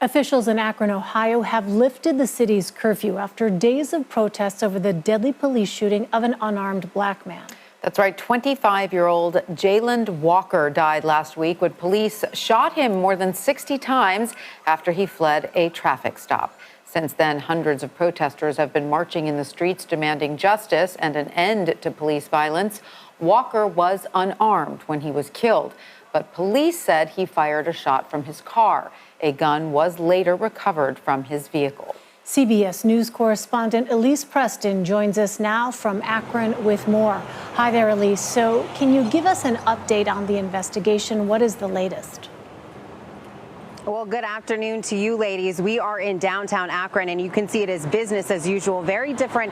Officials in Akron, Ohio have lifted the city's curfew after days of protests over the deadly police shooting of an unarmed black man. That's right. 25-year-old Jayland Walker died last week when police shot him more than 60 times after he fled a traffic stop. Since then, hundreds of protesters have been marching in the streets demanding justice and an end to police violence. Walker was unarmed when he was killed, but police said he fired a shot from his car. A gun was later recovered from his vehicle. CBS News correspondent Elise Preston joins us now from Akron with more. Hi there, Elise. So can you give us an update on the investigation? What is the latest? Well, good afternoon to you, ladies. We are in downtown Akron, and you can see it as business as usual. Very different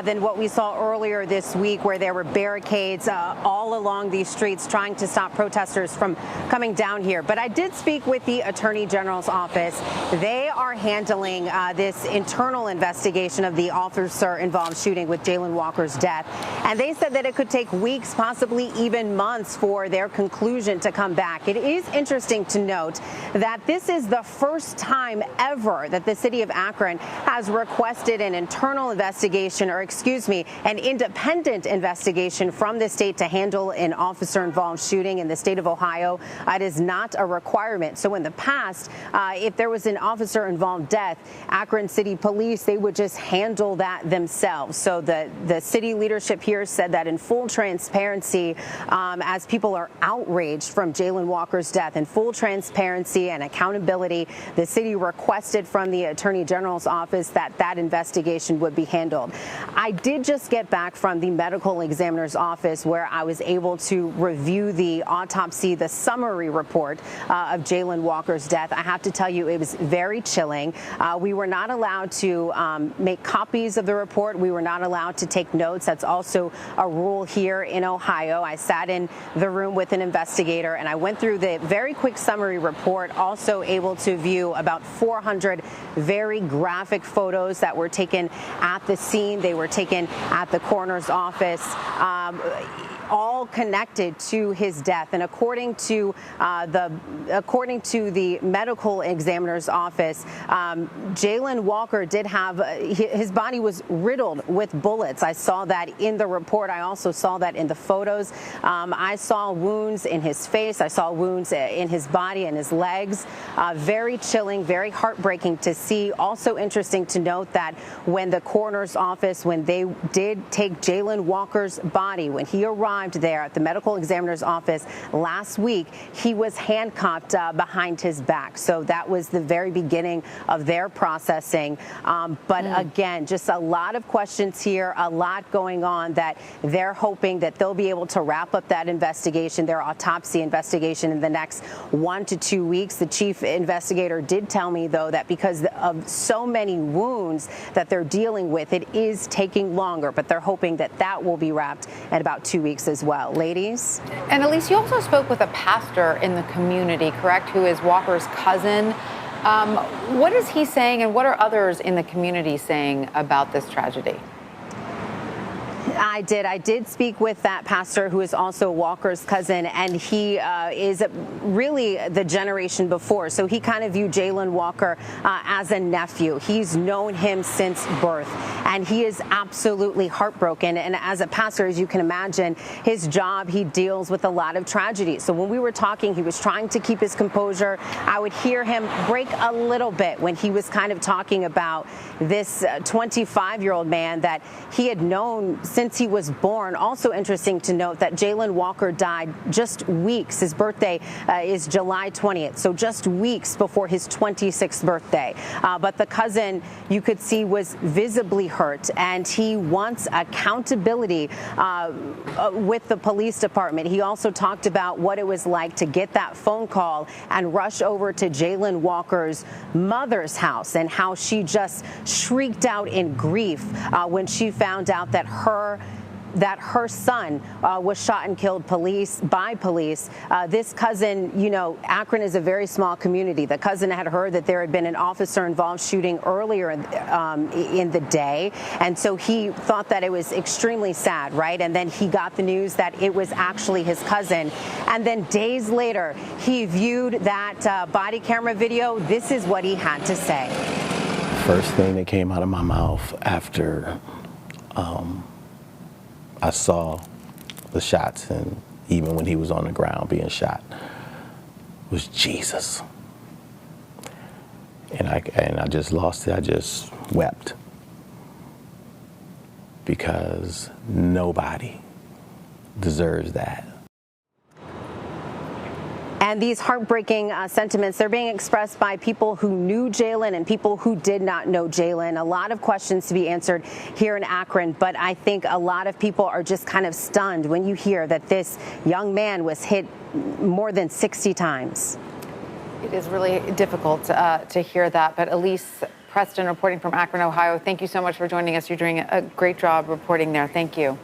than what we saw earlier this week, where there were barricades all along these streets trying to stop protesters from coming down here. But I did speak with the Attorney General's office. They are handling this internal investigation of the officer-involved shooting with Jayland Walker's death. And they said that it could take weeks, possibly even months, for their conclusion to come back. It is interesting to note that this is the first time ever that the city of Akron has requested an internal investigation, or excuse me, an independent investigation from the state to handle an officer-involved shooting in the state of Ohio. It is not a requirement. So in the past, if there was an officer-involved death, Akron City Police, they would just handle that themselves. So the city leadership here said that in full transparency, as people are outraged from Jayland Walker's death, in full transparency and accountability, the city requested from the Attorney General's office that that investigation would be handled. I did just get back from the medical examiner's office, where I was able to review the autopsy, the summary report of Jayland Walker's death. I have to tell you, it was very chilling. We were not allowed to make copies of the report. We were not allowed to take notes. That's also a rule here in Ohio. I sat in the room with an investigator, and I went through the very quick summary report, also able to view about 400 very graphic photos that were taken at the scene. They were taken at the coroner's office, all connected to his death. And according to the medical examiner's office, Jayland Walker did have his body was riddled with bullets. I saw that in the report. I also saw that in the photos. I saw wounds in his face. I saw wounds in his body and his legs. Very chilling, very heartbreaking to see. Also interesting to note that when the coroner's office, when they did take Jayland Walker's body, when he arrived there at the medical examiner's office last week, he was handcuffed behind his back. So that was the very beginning of their processing. But again, just a lot of questions here, a lot going on, that they're hoping that they'll be able to wrap up that investigation, their autopsy investigation, in the next 1 to 2 weeks. The chief investigator did tell me, though, that because of so many wounds that they're dealing with, it is taking longer, but they're hoping that that will be wrapped in about 2 weeks as well. Ladies? And Elise, you also spoke with a pastor in the community, correct, who is Walker's cousin. What is he saying, and what are others in the community saying about this tragedy? I did speak with that pastor, who is also Walker's cousin, and he is really the generation before. So he kind of viewed Jayland Walker as a nephew. He's known him since birth, and he is absolutely heartbroken. And as a pastor, as you can imagine, his job, he deals with a lot of tragedy. So when we were talking, he was trying to keep his composure. I would hear him break a little bit when he was kind of talking about this 25-year-old man that he had known since he was born. Also interesting to note that Jayland Walker died just weeks. His birthday is July 20th, so just weeks before his 26th birthday. But the cousin, you could see, was visibly hurt, and he wants accountability with the police department. He also talked about what it was like to get that phone call and rush over to Jayland Walker's mother's house, and how she just shrieked out in grief when she found out that her that her son was shot and killed by police. This cousin, you know, Akron is a very small community. The cousin had heard that there had been an officer-involved shooting earlier in the day, and so he thought that it was extremely sad, right? And then he got the news that it was actually his cousin. And then days later, he viewed that body camera video. This is what he had to say. First thing that came out of my mouth after I saw the shots, and even when he was on the ground being shot, was Jesus. And I just lost it. I just wept, because nobody deserves that. And these heartbreaking sentiments, they're being expressed by people who knew Jayland and people who did not know Jayland. A lot of questions to be answered here in Akron, but I think a lot of people are just kind of stunned when you hear that this young man was hit more than 60 times. It is really difficult to hear that, but Elise Preston reporting from Akron, Ohio, thank you so much for joining us. You're doing a great job reporting there. Thank you.